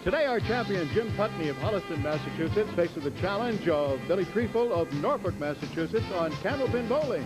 Today, our champion, Jim Putney of Holliston, Massachusetts, faces the challenge of Billy Treeful of Norfolk, Massachusetts, on Candlepin bowling.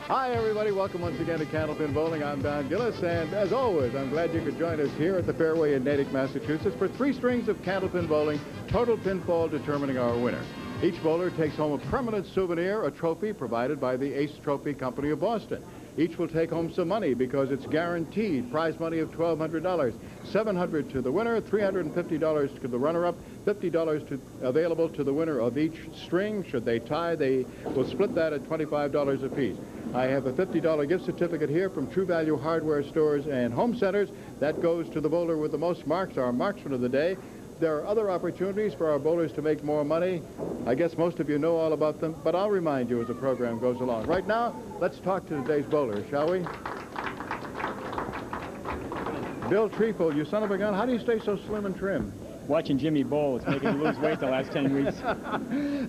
Hi, everybody. Welcome once again to Candlepin Bowling. I'm Don Gillis, and as always, I'm glad you could join us here at the Fairway in Natick, Massachusetts, for 3 strings of Candlepin bowling, total pinfall determining our winner. Each bowler takes home a permanent souvenir, a trophy provided by the Ace Trophy Company of Boston. Each will take home some money because it's guaranteed. Prize money of $1,200, $700 to the winner, $350 to the runner-up, $50 available to the winner of each string. Should they tie, they will split that at $25 apiece. I have a $50 gift certificate here from True Value Hardware Stores and Home Centers. That goes to the bowler with the most marks, our marksman of the day. There are other opportunities for our bowlers to make more money. I guess most of you know all about them, but I'll remind you as the program goes along. Right now, let's talk to today's bowler, shall we? Bill Treeful, you son of a gun, how do you stay so slim and trim? Watching Jimmy bowl. It's making me lose weight the last 10 weeks.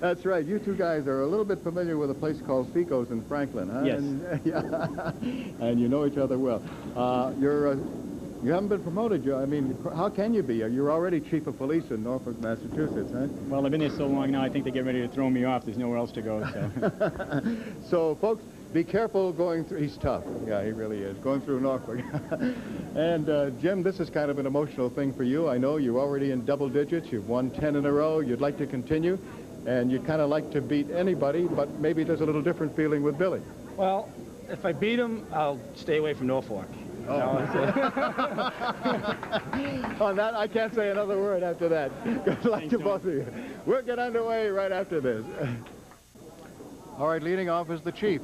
That's right. You two guys are a little bit familiar with a place called Fico's in Franklin, huh? Yes. And, yeah, and you know each other well. You haven't been promoted. I mean, how can you be? You're already chief of police in Norfolk, Massachusetts, huh? Well, I've been there so long now, I think they get ready to throw me off. There's nowhere else to go, so. So, folks, be careful going through. He's tough. Yeah, he really is. Going through Norfolk. And, Jim, this is kind of an emotional thing for you. I know you're already in double digits. You've won 10 in a row. You'd like to continue. And you'd kind of like to beat anybody, but maybe there's a little different feeling with Billy. Well, if I beat him, I'll stay away from Norfolk. Oh. On that, I can't say another word after that. Good luck to both of you. We'll get underway right after this. All right, leading off is the chief.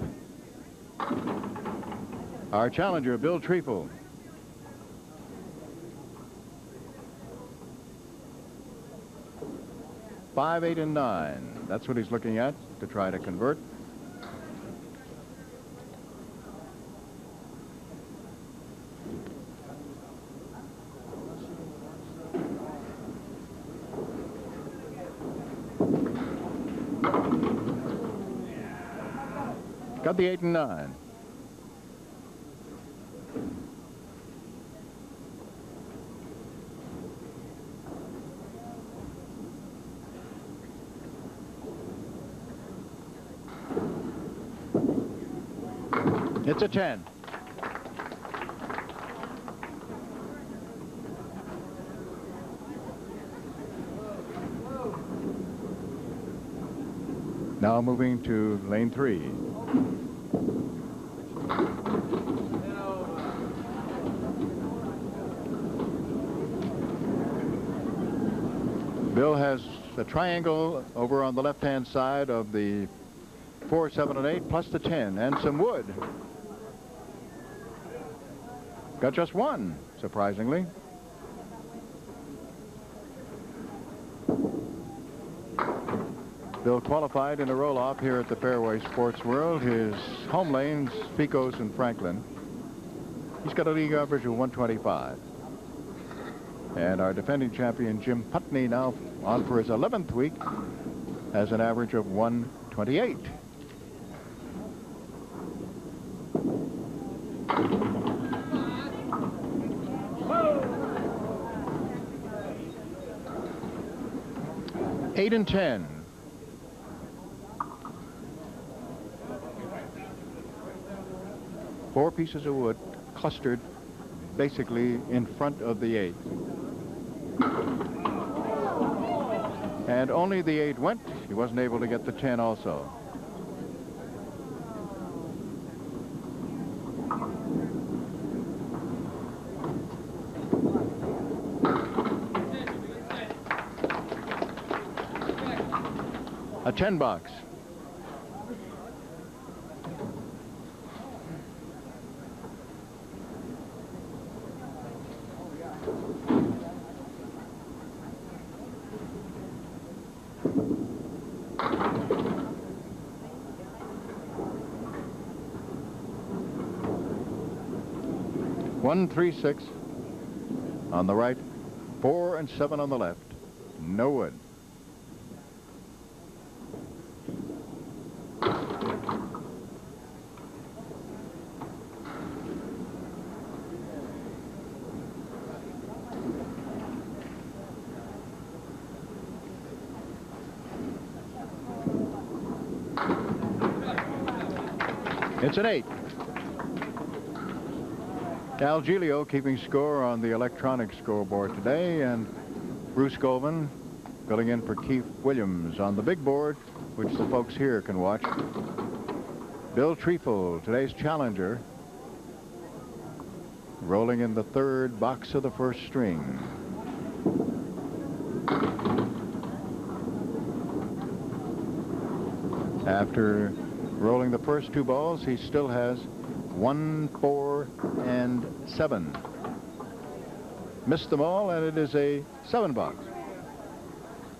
Our challenger, Bill Treeful. Five, 8, and 9. That's what he's looking at to try to convert. Got the 8 and 9. It's a 10. Now moving to lane 3. Bill has a triangle over on the left-hand side of the 4, 7, and 8, plus the 10, and some wood. Got just 1, surprisingly. Bill qualified in a roll-off here at the Fairway Sports World. His home lanes, Fico's and Franklin. He's got a league average of 125. And our defending champion, Jim Putney, now on for his 11th week, has an average of 128. Eight and 10. Four pieces of wood clustered basically in front of the 8. And only the 8 went. He wasn't able to get the 10 also. A 10 box. One, 3, 6 on the right, 4 and 7 on the left. No wood. It's an 8. Al Giglio keeping score on the electronic scoreboard today, and Bruce Goldman filling in for Keith Williams on the big board, which the folks here can watch. Bill Treeful, today's challenger, rolling in the third box of the first string. After rolling the first 2 balls, he still has 1, 4, and 7. Missed them all, and it is a 7 box.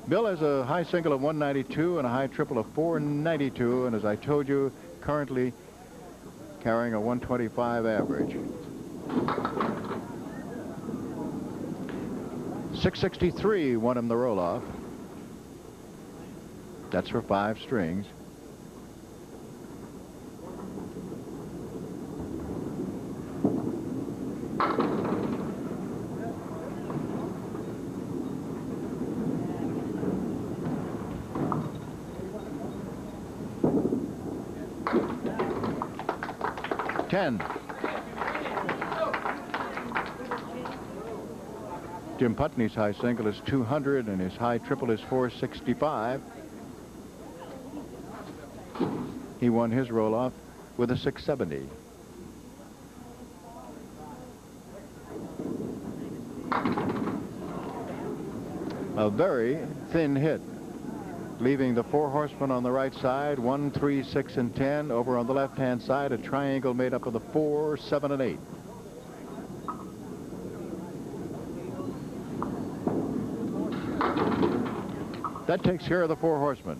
Bill has a high single of 192 and a high triple of 492, and as I told you, currently carrying a 125 average. 663 won him the roll-off. That's for 5 strings. Jim Putney's high single is 200 and his high triple is 465. He won his roll-off with a 670. A very thin hit, leaving the 4 horsemen on the right side, 1, 3, 6, and 10. Over on the left-hand side, a triangle made up of the 4, 7, and 8. That takes care of the 4 horsemen.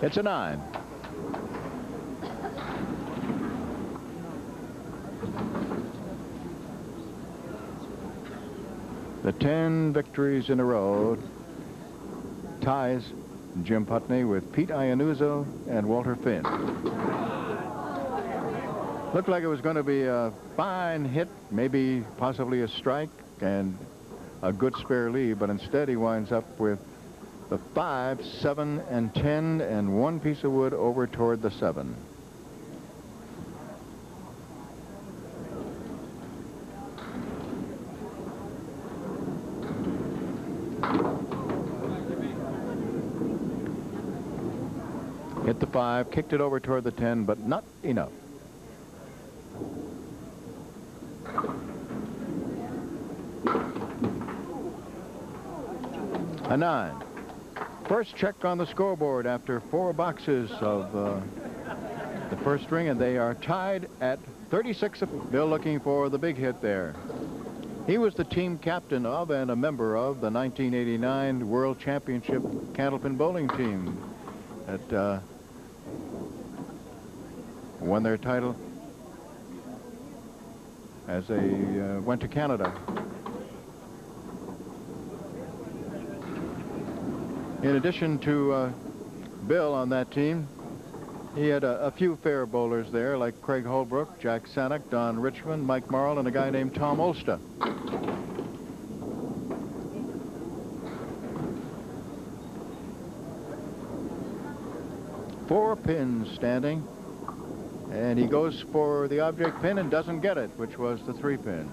It's a 9. The 10 victories in a row ties Jim Putney with Pete Iannuzzo and Walter Finn. Looked like it was going to be a fine hit, maybe possibly a strike and a good spare lead, but instead he winds up with the 5, 7, and 10 and 1 piece of wood over toward the 7. Hit the 5, kicked it over toward the 10, but not enough. A 9. First check on the scoreboard after 4 boxes of the first string, and they are tied at 36. Bill looking for the big hit there. He was the team captain of and a member of the 1989 World Championship Candlepin bowling team that won their title as they went to Canada. In addition to Bill on that team, he had a few fair bowlers there, like Craig Holbrook, Jack Sanick, Don Richmond, Mike Marl, and a guy named Tom Olsta. Four pins standing, and he goes for the object pin and doesn't get it, which was the 3 pin.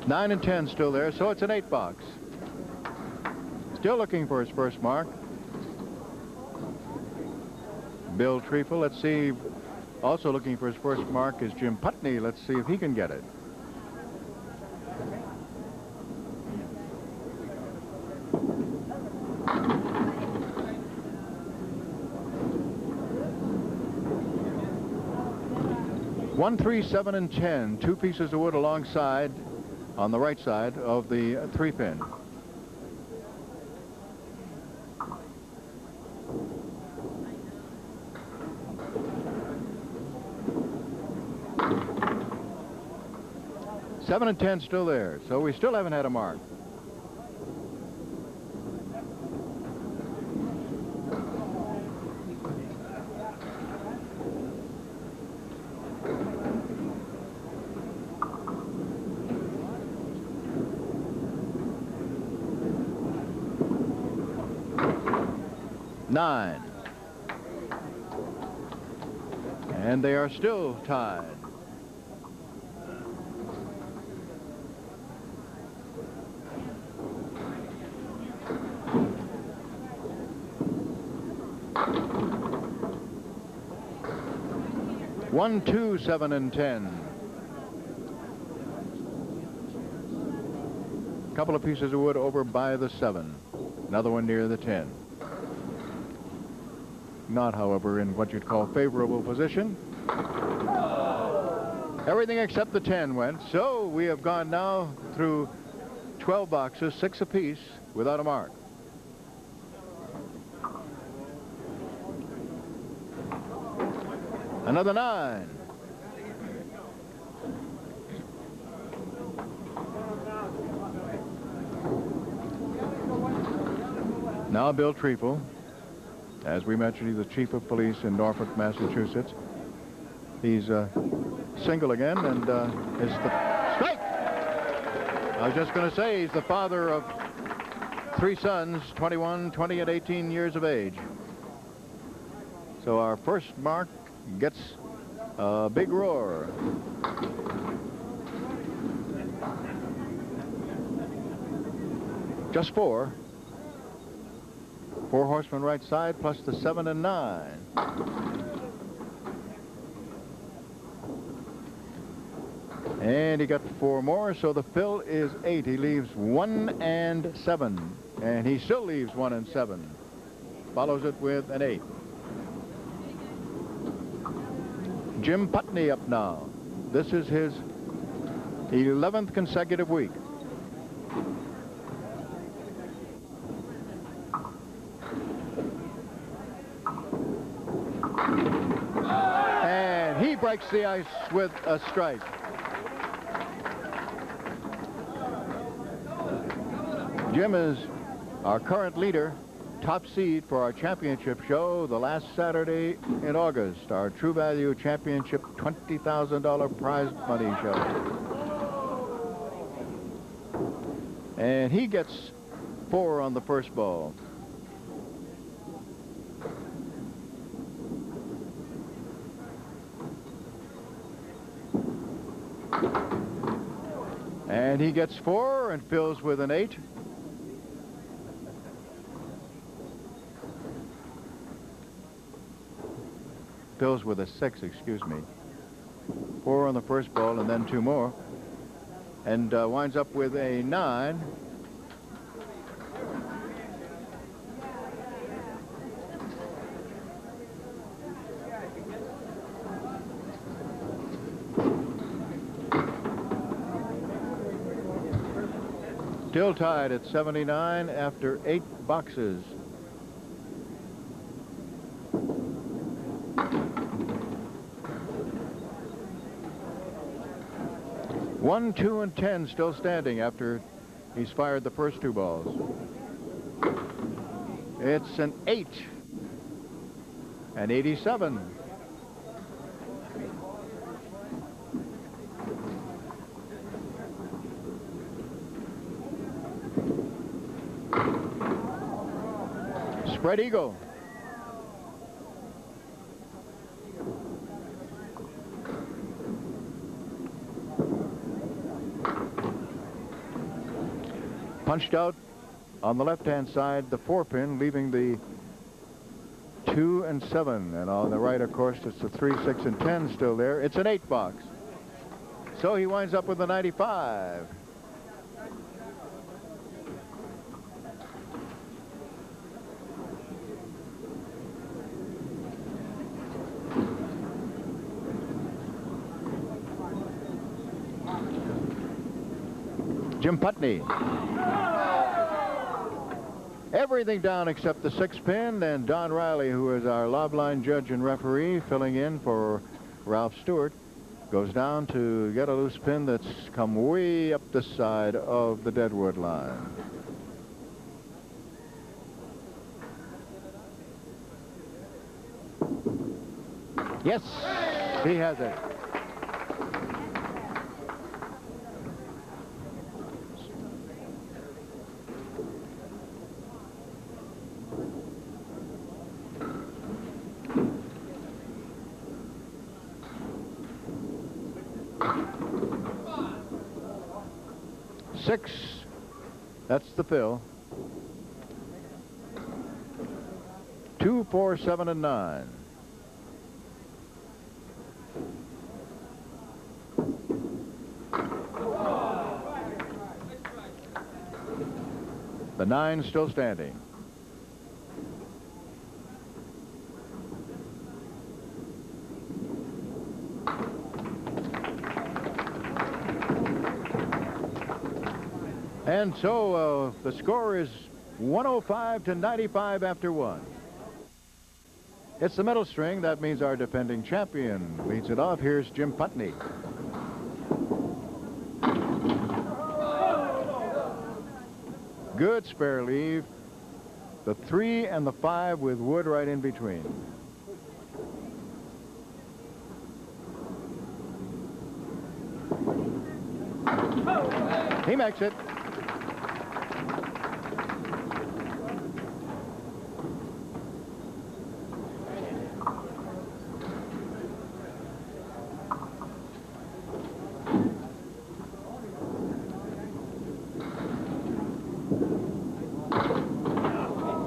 Nine and 10 still there, so it's an 8 box. Still looking for his first mark. Bill Treeful, let's see. Also looking for his first mark is Jim Putney. Let's see if he can get it. One, 3, 7, and 10. 2 pieces of wood alongside on the right side of the 3 pin. Seven and 10 still there, so we still haven't had a mark. 9. And they are still tied. One, 2, 7, and 10. Couple of pieces of wood over by the 7. Another one near the 10. Not, however, in what you'd call favorable position. Everything except the 10 went. So we have gone now through 12 boxes, 6 apiece, without a mark. Another 9. Now Bill Treeful. As we mentioned, he's the chief of police in Norfolk, Massachusetts. He's single again, and it's the strike. I was just going to say he's the father of 3 sons, 21, 20, and 18 years of age. So our first mark gets a big roar. Just 4. 4 horsemen right side, plus the 7 and 9. And he got 4 more, so the fill is 8. He leaves 1 and 7. And he still leaves 1 and 7. Follows it with an 8. Jim Putney up now. This is his 11th consecutive week. And he breaks the ice with a strike. Jim is our current leader, top seed for our championship show the last Saturday in August, our True Value Championship $20,000 prize money show. And he gets 4 on the first ball. And he gets 4 and fills with an 8. Fills with a 6, excuse me. 4 on the first ball and then 2 more. And winds up with a 9. Still tied at 79 after 8 boxes. One, 2, and 10 still standing after he's fired the first 2 balls. It's an 8. An 87. Spread eagle. Punched out on the left-hand side, the 4-pin, leaving the 2 and 7. And on the right, of course, it's the 3, 6, and 10 still there. It's an 8 box. So he winds up with a 95. Jim Putney. Everything down except the 6-pin, and Don Riley, who is our lob line judge and referee, filling in for Ralph Stewart, goes down to get a loose pin that's come way up the side of the deadwood line. Yes, he has it. 6. That's the fill. 2, 4, 7, and 9. The 9 still standing. And so the score is 105 to 95 after 1. It's the middle string. That means our defending champion leads it off. Here's Jim Putney. Good spare leave. The 3 and the 5 with wood right in between. He makes it.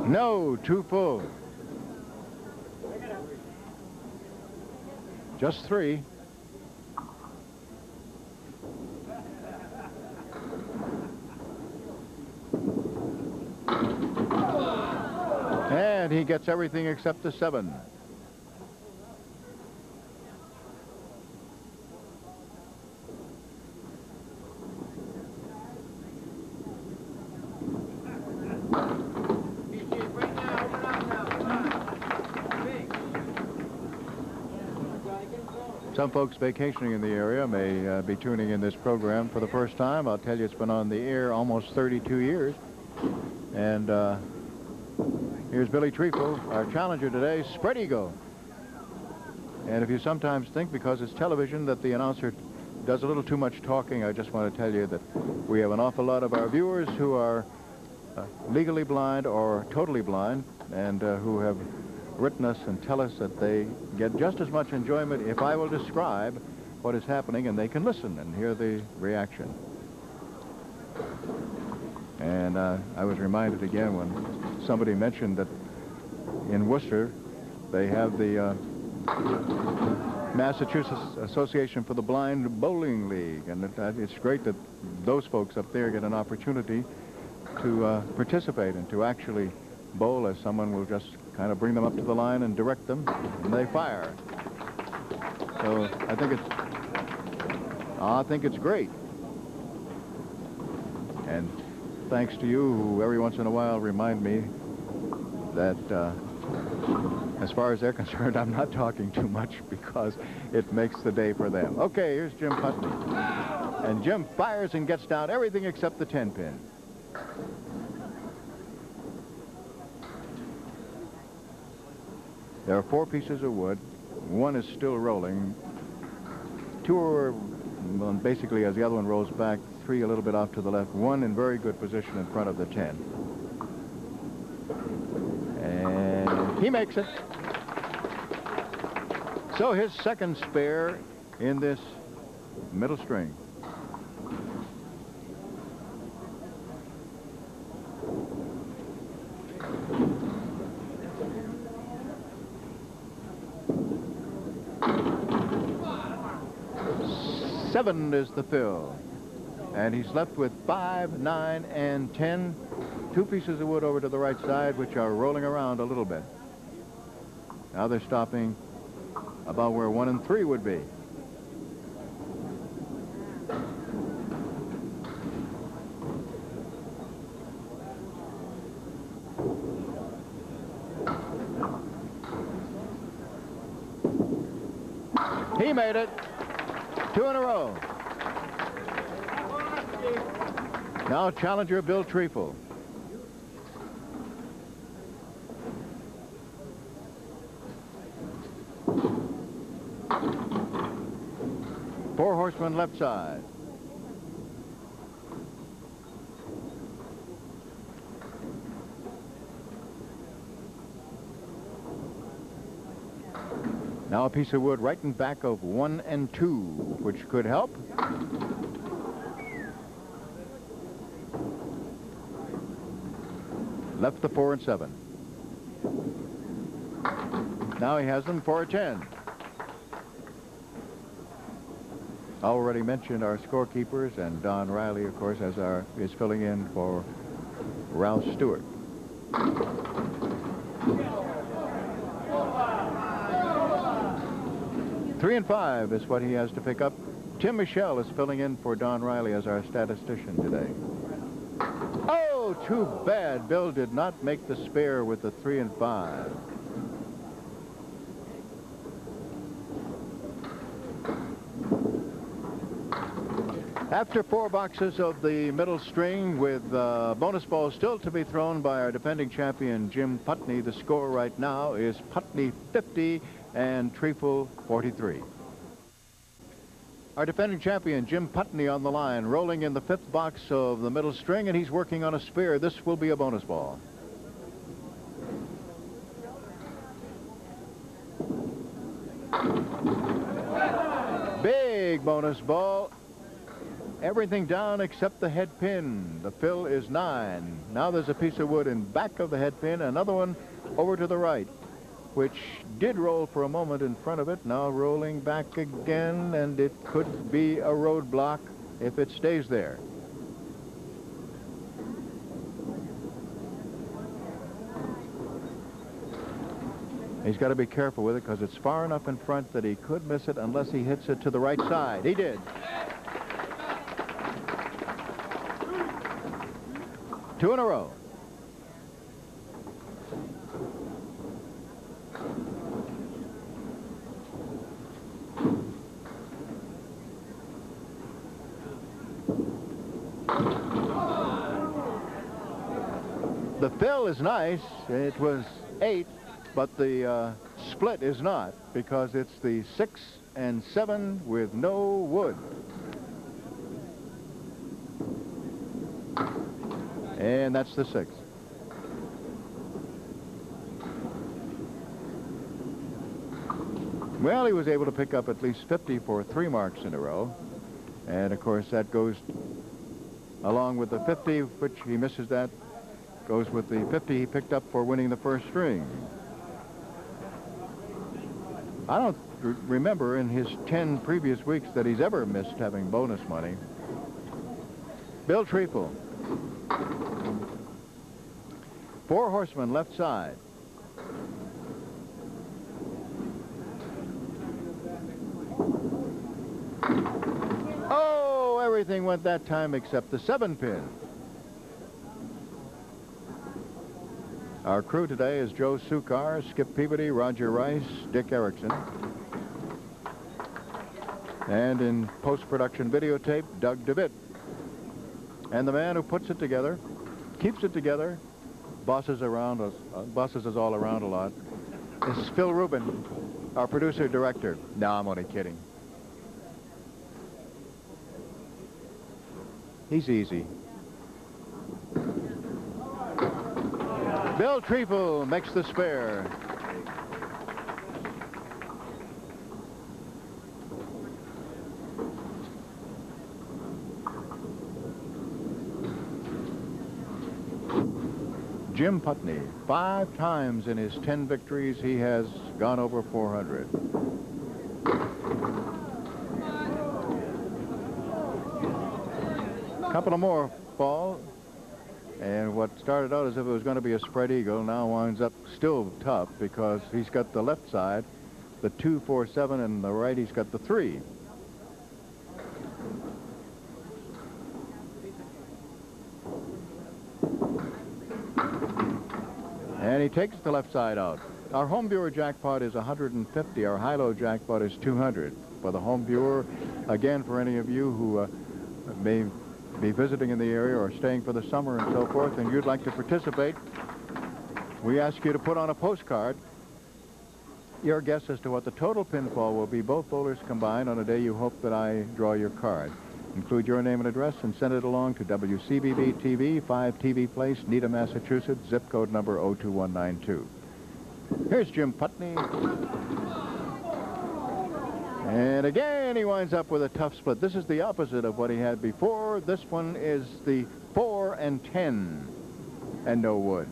No, too full. Just 3. And he gets everything except the 7. Some folks vacationing in the area may be tuning in this program for the first time. I'll tell you, it's been on the air almost 32 years. And here's Billy Treeful, our challenger today, spread eagle. And if you sometimes think because it's television that the announcer does a little too much talking, I just want to tell you that we have an awful lot of our viewers who are legally blind or totally blind, and who have written us and tell us that they get just as much enjoyment if I will describe what is happening, and they can listen and hear the reaction. And I was reminded again when somebody mentioned that in Worcester they have the Massachusetts Association for the Blind Bowling League, and it's great that those folks up there get an opportunity to participate and to actually bowl, as someone will just kind of bring them up to the line and direct them, and they fire. So I think it's great. And thanks to you, who every once in a while remind me that as far as they're concerned, I'm not talking too much because it makes the day for them. Okay, here's Jim Putney. And Jim fires and gets down everything except the 10-pin. There are 4 pieces of wood. 1 is still rolling. 2 are basically, as the other one rolls back, 3 a little bit off to the left. 1 in very good position in front of the 10. And he makes it. So his second spare in this middle string. Seven is the fill, and he's left with 5, 9, and 10. 2 pieces of wood over to the right side, which are rolling around a little bit. Now they're stopping about where 1 and 3 would be. He made it. 2 in a row. Now challenger Bill Treeful. Four horsemen left side. Now a piece of wood right in back of 1 and 2, which could help. Left the 4 and 7. Now he has them for a 10. Already mentioned our scorekeepers, and Don Riley, of course, is filling in for Ralph Stewart. 3 and 5 is what he has to pick up. Tim Michelle is filling in for Don Riley as our statistician today. Oh, too bad. Bill did not make the spare with the 3 and 5. After 4 boxes of the middle string with bonus balls still to be thrown by our defending champion Jim Putney, the score right now is Putney 50 and Treeful 43. Our defending champion Jim Putney on the line, rolling in the 5th box of the middle string, and he's working on a spare. This will be a bonus ball. Big bonus ball. Everything down except the head pin. The fill is 9. Now there's a piece of wood in back of the head pin, another one over to the right, which did roll for a moment in front of it, now rolling back again, and it could be a roadblock if it stays there. He's got to be careful with it because it's far enough in front that he could miss it unless he hits it to the right side. He did. 2 in a row. The fill is nice. It was 8, but the split is not, because it's the 6 and 7 with no wood. And that's the 6. Well, he was able to pick up at least 50 for 3 marks in a row. And, of course, that goes along with the 50, which he misses that, goes with the 50 he picked up for winning the first string. I don't remember in his 10 previous weeks that he's ever missed having bonus money. Bill Treeful. 4 horsemen left side. Oh, everything went that time except the 7 pin. Our crew today is Joe Sukar, Skip Peabody, Roger Rice, Dick Erickson. And in post-production videotape, Doug DeVitt. And the man who puts it together, keeps it together, bosses us all around a lot, is Phil Rubin, our producer-director. No, I'm only kidding. He's easy. Bill Treeful makes the spare. Jim Putney, 5 times in his 10 victories, he has gone over 400. A couple of more fall, and what started out as if it was going to be a spread eagle now winds up still tough because he's got the left side, the 2, 4, 7, and the right he's got the 3. And he takes the left side out. Our home viewer jackpot is 150. Our high-low jackpot is 200. For the home viewer, again, for any of you who may be visiting in the area or staying for the summer and so forth, and you'd like to participate, we ask you to put on a postcard your guess as to what the total pinfall will be, both bowlers combined, on a day you hope that I draw your card. Include your name and address and send it along to WCBB-TV, 5 TV Place, Needham, Massachusetts, zip code number 02192. Here's Jim Putney. And again, he winds up with a tough split. This is the opposite of what he had before. This one is the 4 and 10 and no wood.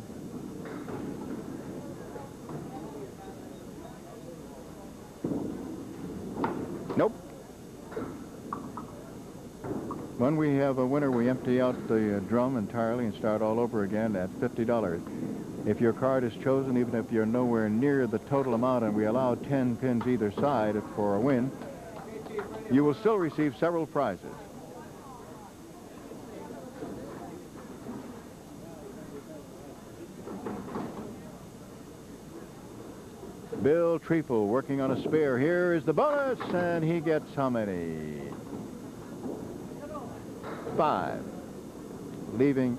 have a winner, we empty out the drum entirely and start all over again at $50. If your card is chosen, even if you're nowhere near the total amount, and we allow 10 pins either side for a win, you will still receive several prizes. Bill Treeful working on a spare. Here is the bonus, and he gets how many? 5. Leaving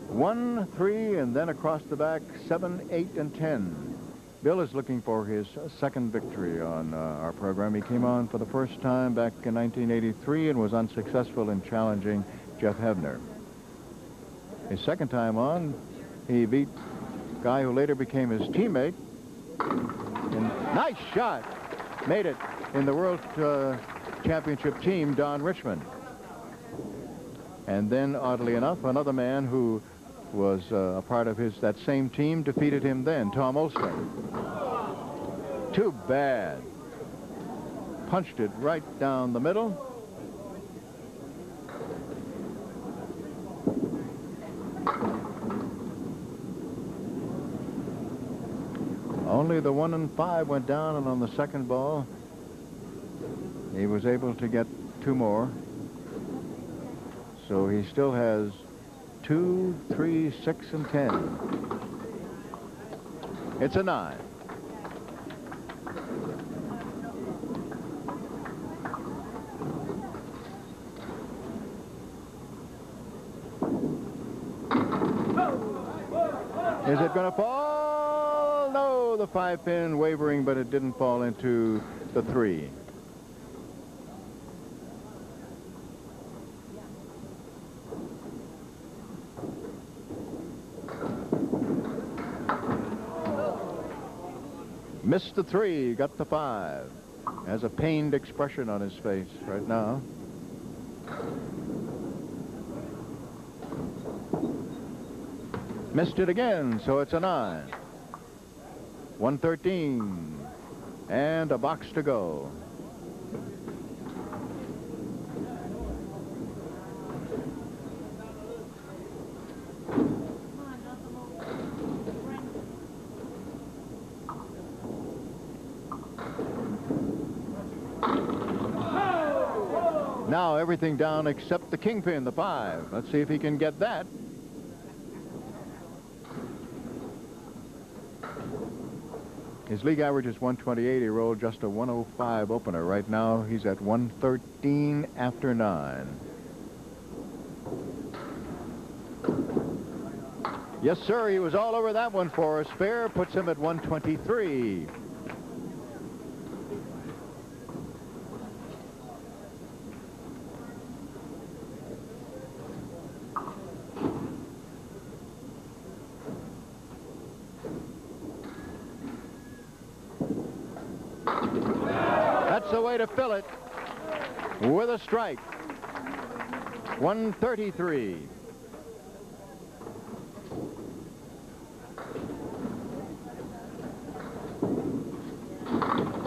1, 3, and then across the back 7, 8, and 10. Bill is looking for his second victory on our program. He came on for the first time back in 1983 and was unsuccessful in challenging Jeff Hebner. His second time on, he beat a guy who later became his teammate. And nice shot. Made it in the World Championship team, Don Richmond. And then, oddly enough, another man who was a part of that same team defeated him then, Tom Olstring. Too bad. Punched it right down the middle. Only the 1 and 5 went down, and on the second ball, he was able to get 2 more. So he still has 2, 3, 6, and 10. It's a 9. Is it going to fall? No, the 5-pin wavering, but it didn't fall into the 3. Missed the 3, got the 5. Has a pained expression on his face right now. Missed it again, so it's a 9. 113. And a box to go. Now everything down except the kingpin, the 5. Let's see if he can get that. His league average is 128. He rolled just a 105 opener. Right now he's at 113 after 9. Yes, sir, he was all over that one for us. Fair puts him at 123. That's the way to fill it with a strike. 133.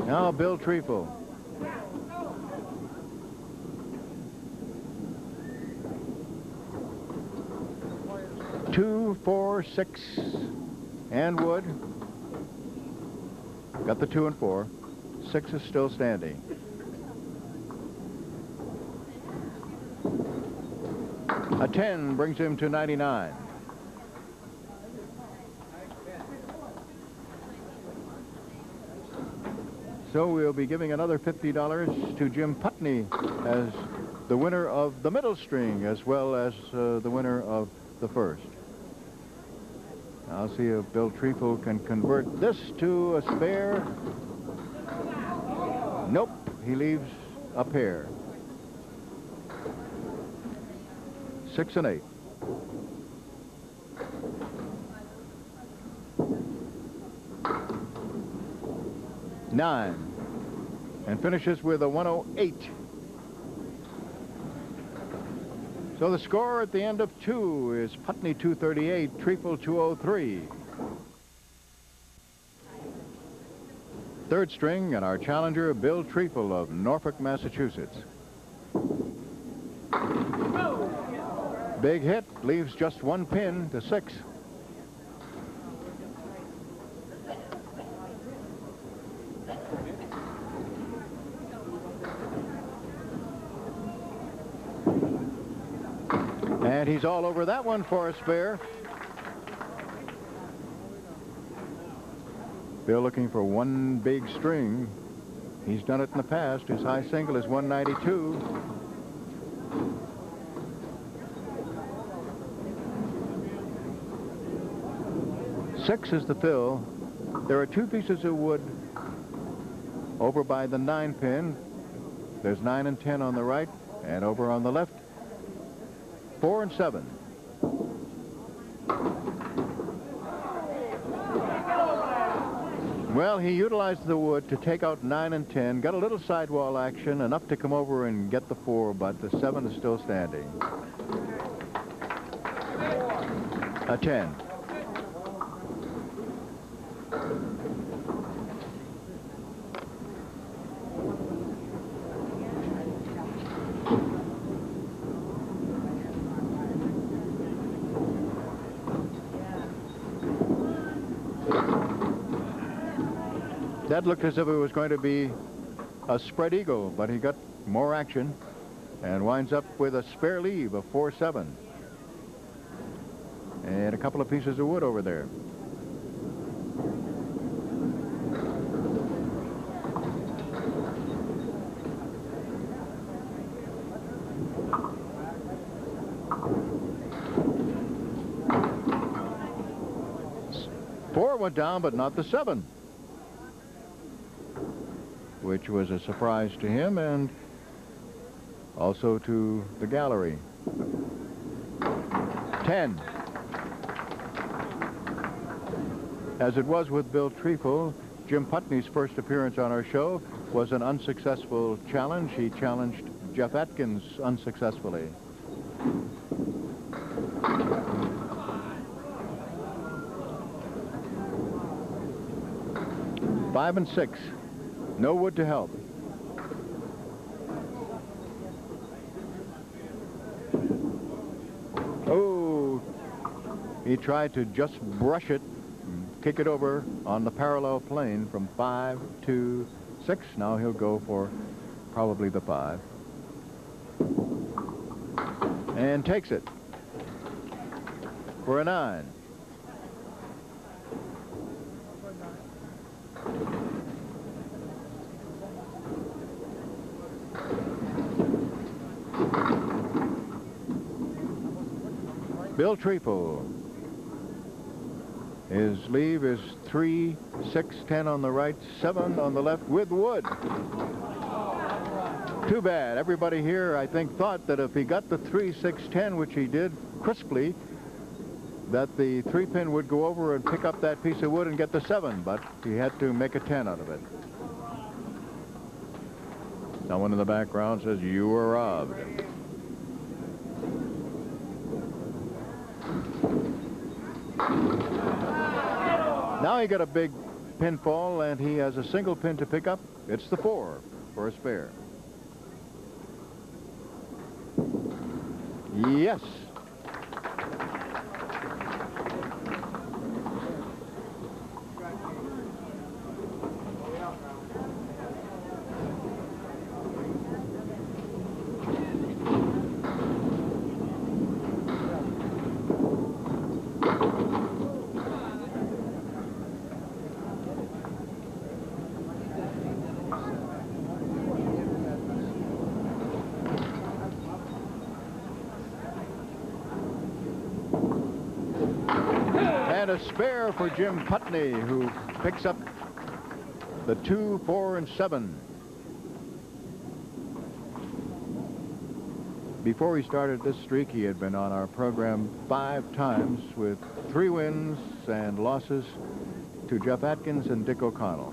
Now Bill Treeful. Two, 4, 6, and wood. Got the 2 and 4. 6 is still standing. A 10 brings him to 99. So we'll be giving another $50 to Jim Putney as the winner of the middle string, as well as the winner of the first. I'll see if Bill Treeful can convert this to a spare. Nope, he leaves a pair. 6 and 8. Nine, and finishes with a 108. So the score at the end of 2 is Putney 238, Treeful 203. Third string, and our challenger, Bill Treeful of Norfolk, Massachusetts. Big hit, leaves just one pin to 6. And he's all over that one for a spare. Bill looking for one big string. He's done it in the past. His high single is 192. Six is the fill. There are 2 pieces of wood over by the 9 pin. There's 9 and 10 on the right, and over on the left, 4 and 7. Well, he utilized the wood to take out 9 and 10, got a little sidewall action, enough to come over and get the 4, but the 7 is still standing. A 10. That looked as if it was going to be a spread eagle, but he got more action and winds up with a spare leave of 4-7. And a couple of pieces of wood over there. Four went down, but not the 7. Which was a surprise to him and also to the gallery. 10. As it was with Bill Treeful, Jim Putney's first appearance on our show was an unsuccessful challenge. He challenged Jeff Atkins unsuccessfully. Five and 6. No wood to help. Oh, he tried to just brush it, kick it over on the parallel plane from 5 to 6. Now he'll go for probably the 5. And takes it for a 9. Bill Treeful. His leave is 3, 6, 10 on the right, 7 on the left with wood. Too bad. Everybody here, I think, thought that if he got the 3, 6, 10, which he did crisply, that the 3-pin would go over and pick up that piece of wood and get the 7, but he had to make a 10 out of it. Someone in the background says, "You were robbed." Now he got a big pinfall, and he has a single pin to pick up. It's the 4 for a spare. Yes. And a spare for Jim Putney, who picks up the 2, 4, and 7. Before he started this streak, he had been on our program 5 times with 3 wins and losses to Jeff Atkins and Dick O'Connell.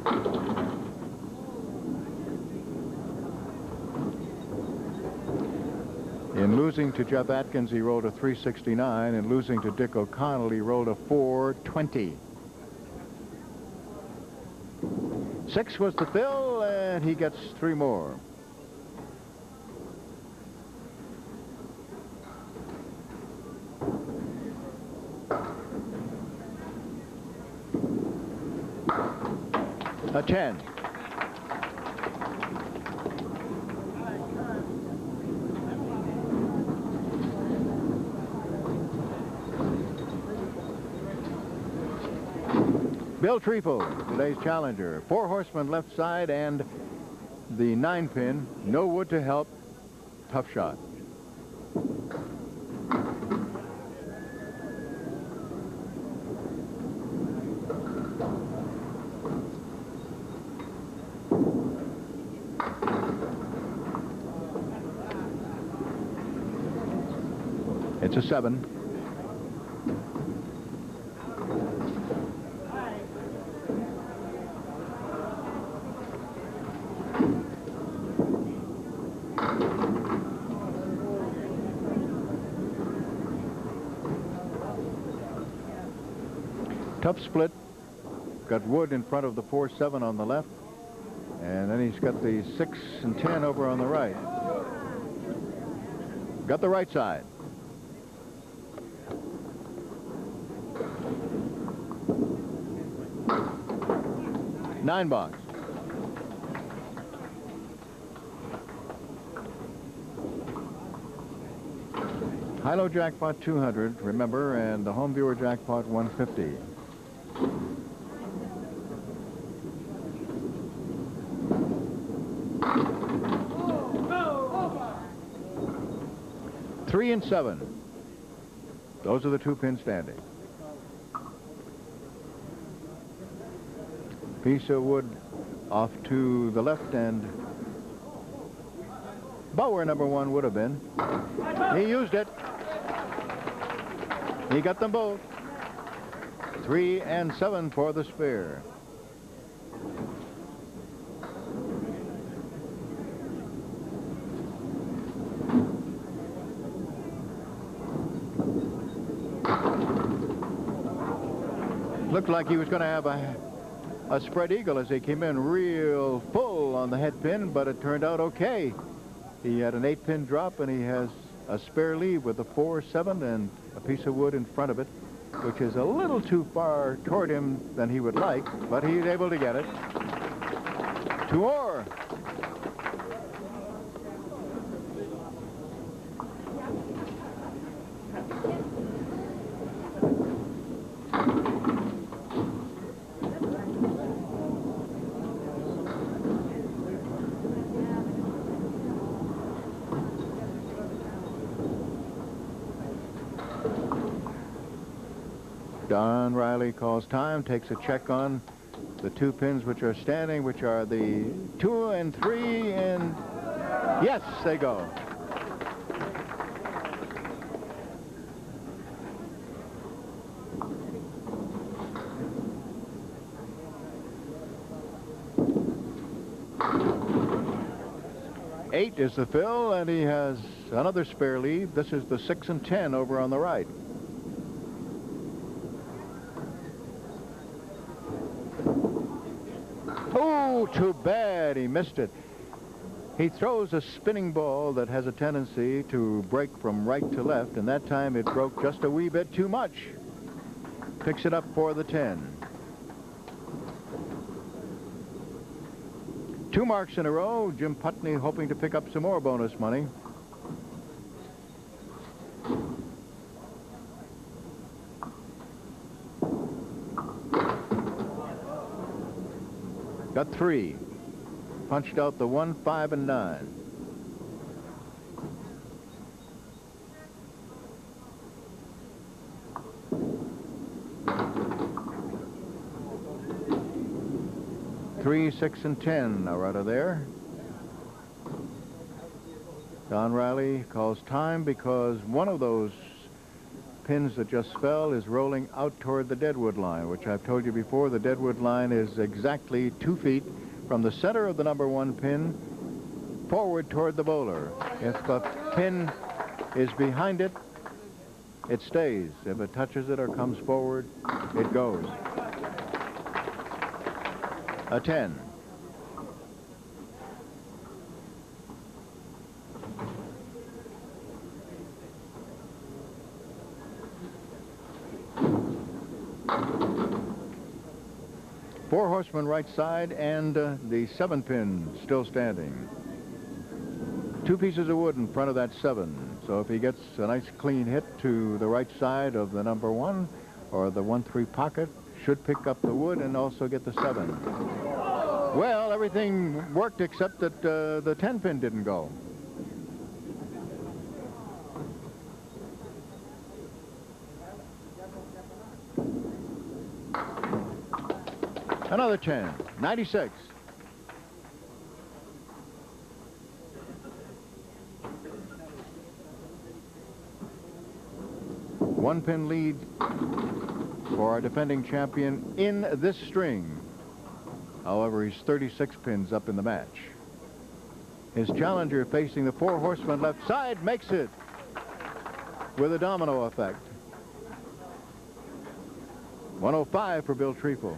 In losing to Jeff Atkins, he rolled a 369. In losing to Dick O'Connell, he rolled a 420. 6 was the fill, and he gets 3 more. A 10. Bill Treeful, today's challenger. 4 horsemen left side and the 9-pin. No wood to help. Tough shot. It's a 7. Tough split. Got wood in front of the 4-7 on the left, and then he's got the 6 and 10 over on the right. Got the right side. Nine box. High-low jackpot 200, remember, and the home viewer jackpot 150. Three and 7. Those are the 2 pins standing. Piece of wood off to the left, and about where number 1 would have been. He used it. He got them both. 3 and 7 for the spare. Looked like he was going to have a spread eagle as he came in real full on the head pin, but it turned out okay. He had an 8-pin drop, and he has a spare lead with a 4-7 and a piece of wood in front of it, which is a little too far toward him than he would like, but he's able to get it. 2 more. Don Riley calls time, takes a check on the 2 pins which are standing, which are the 2 and 3, and yes, they go. Eight is the fill, and he has another spare lead. This is the 6 and 10 over on the right. Oh, too bad he missed it. He throws a spinning ball that has a tendency to break from right to left, and that time it broke just a wee bit too much. Picks it up for the 10. 2 marks in a row. Jim Putney hoping to pick up some more bonus money. Got 3. Punched out the 1, 5, and 9. Three, 6, and 10 are out of there. Don Riley calls time because one of those pins that just fell is rolling out toward the deadwood line, which I've told you before. The deadwood line is exactly 2 feet from the center of the number 1 pin forward toward the bowler. If the pin is behind it, it stays. If it touches it or comes forward, it goes. A 10. 4 horsemen right side, and the 7-pin still standing. 2 pieces of wood in front of that 7. So if he gets a nice clean hit to the right side of the number 1 or the 1-3 pocket, should pick up the wood and also get the 7. Well, everything worked except that the 10-pin didn't go. Another chance. 96. One-pin lead for our defending champion in this string. However, he's 36 pins up in the match. His challenger, facing the 4 horsemen left side, makes it with a domino effect. 105 for Bill Treeful.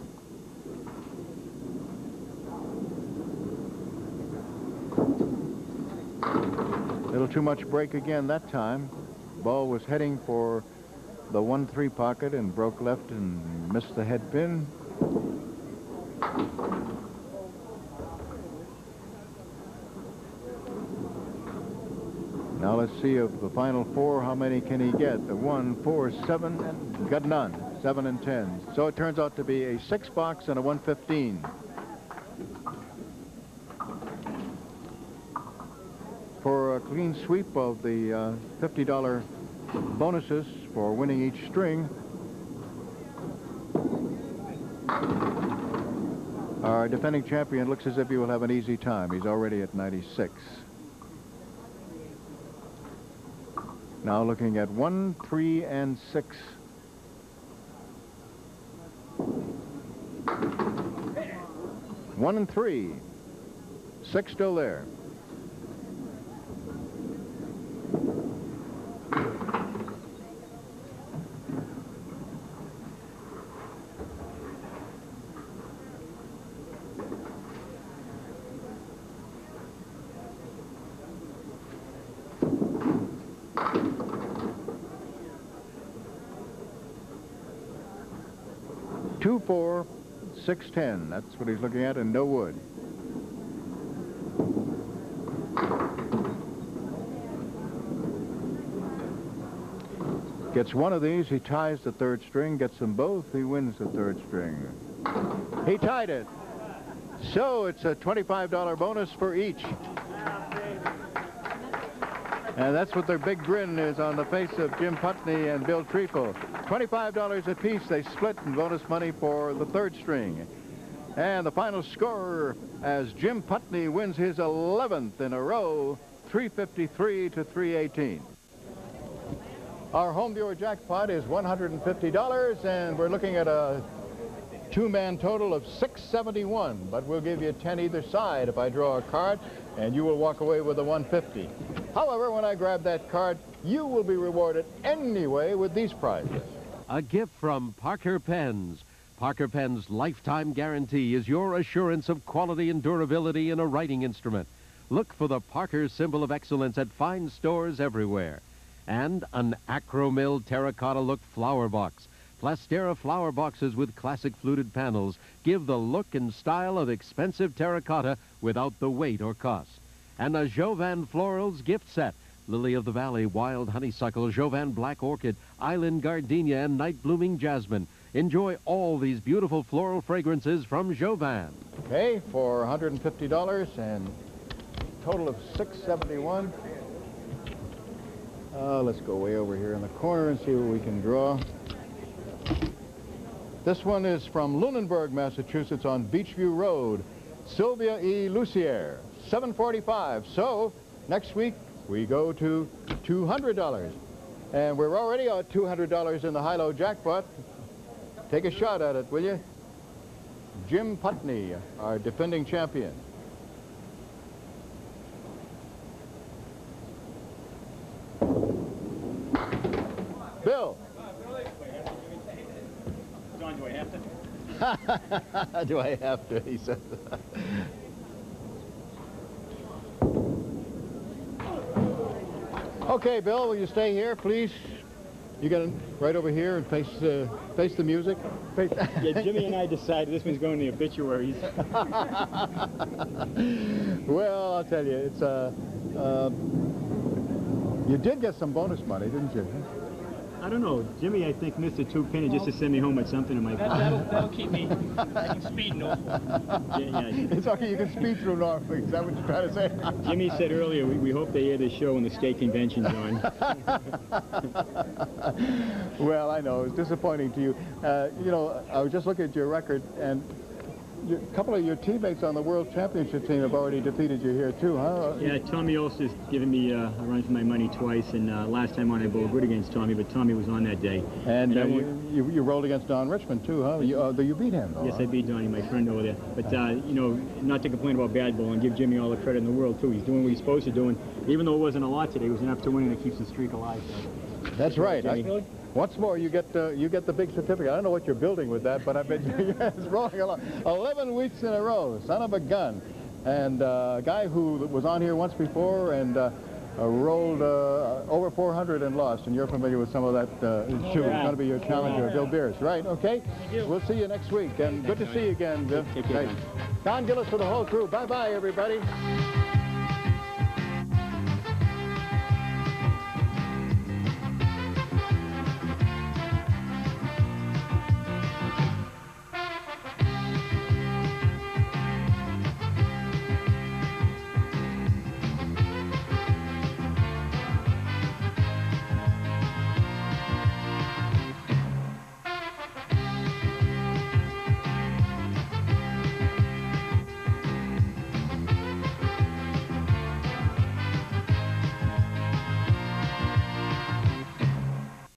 Little too much break again that time. Ball was heading for the 1-3 pocket and broke left and missed the head pin. Now let's see of the final 4, how many can he get? The 1, 4, 7, and got none. 7 and 10. So it turns out to be a 6-box and a 115. For a clean sweep of the $50 bonuses for winning each string, our defending champion looks as if he will have an easy time. He's already at 96. Now looking at 1, 3, and 6. One and 3. 6 still there. Two, 4, 6, 10. That's what he's looking at, and no wood. Gets one of these, he ties the 3rd string. Gets them both, he wins the 3rd string. He tied it. So it's a $25 bonus for each. And that's what their big grin is on the face of Jim Putney and Bill Treeful. $25 apiece. They split in bonus money for the 3rd string. And the final score as Jim Putney wins his 11th in a row, 353 to 318. Our home viewer jackpot is $150, and we're looking at a 2-man total of $671. But we'll give you 10 either side if I draw a card, and you will walk away with a $150. However, when I grab that card, you will be rewarded anyway with these prizes. A gift from Parker Pens. Parker Pens' lifetime guarantee is your assurance of quality and durability in a writing instrument. Look for the Parker symbol of excellence at fine stores everywhere. And an Acromill terracotta look flower box. Plastera flower boxes with classic fluted panels give the look and style of expensive terracotta without the weight or cost. And a Jovan Florals gift set. Lily of the Valley, Wild Honeysuckle, Jovan Black Orchid, Island Gardenia, and Night Blooming Jasmine. Enjoy all these beautiful floral fragrances from Jovan. Okay, for $150 and total of $671. Let's go way over here in the corner and see what we can draw. This one is from Lunenburg, Massachusetts on Beachview Road. Sylvia E. Lucier, $745. So next week we go to $200. And we're already at $200 in the high-low jackpot. Take a shot at it, will you? Jim Putney, our defending champion. Bill. John, do I have to? Do I have to, he said. Okay, Bill, will you stay here, please? You get right over here and face the music. Yeah, Jimmy and I decided this one's going to the obituaries. Well, I'll tell you, it's you did get some bonus money, didn't you? I don't know. Jimmy, I think, missed a 2-penny just to send me home with something in my pocket. That'll keep me. I can speed Norfolk. Yeah. It's okay, you can speed through Norfolk. Is that what you're trying to say? Jimmy said earlier, we hope they air this show when the state convention's on. Well, I know, it's disappointing to you. You know, I was just looking at your record, and a couple of your teammates on the World Championship team have already defeated you here, too, huh? Yeah, Tommy Olster's given me a run for my money twice, and last time on I bowled good against Tommy, but Tommy was on that day. And you rolled against Don Richmond, too, huh? You beat him, though. Yes, I beat Donnie, my friend over there. But, you know, not to complain about bad bowling, give Jimmy all the credit in the world, too. He's doing what he's supposed to do, and even though it wasn't a lot today, it was enough to win, and it keeps the streak alive. So. That's right. Really? Once more, you get the big certificate. I don't know what you're building with that, but I bet it's rolling along. 11 weeks in a row, son of a gun. And a guy who was on here once before and rolled over 400 and lost, and you're familiar with some of that too. It's going to be your challenger, Bill Beers, right? Okay. We'll see you next week, and good to see you again, Bill. Take care. Don Gillis for the whole crew. Bye-bye, everybody.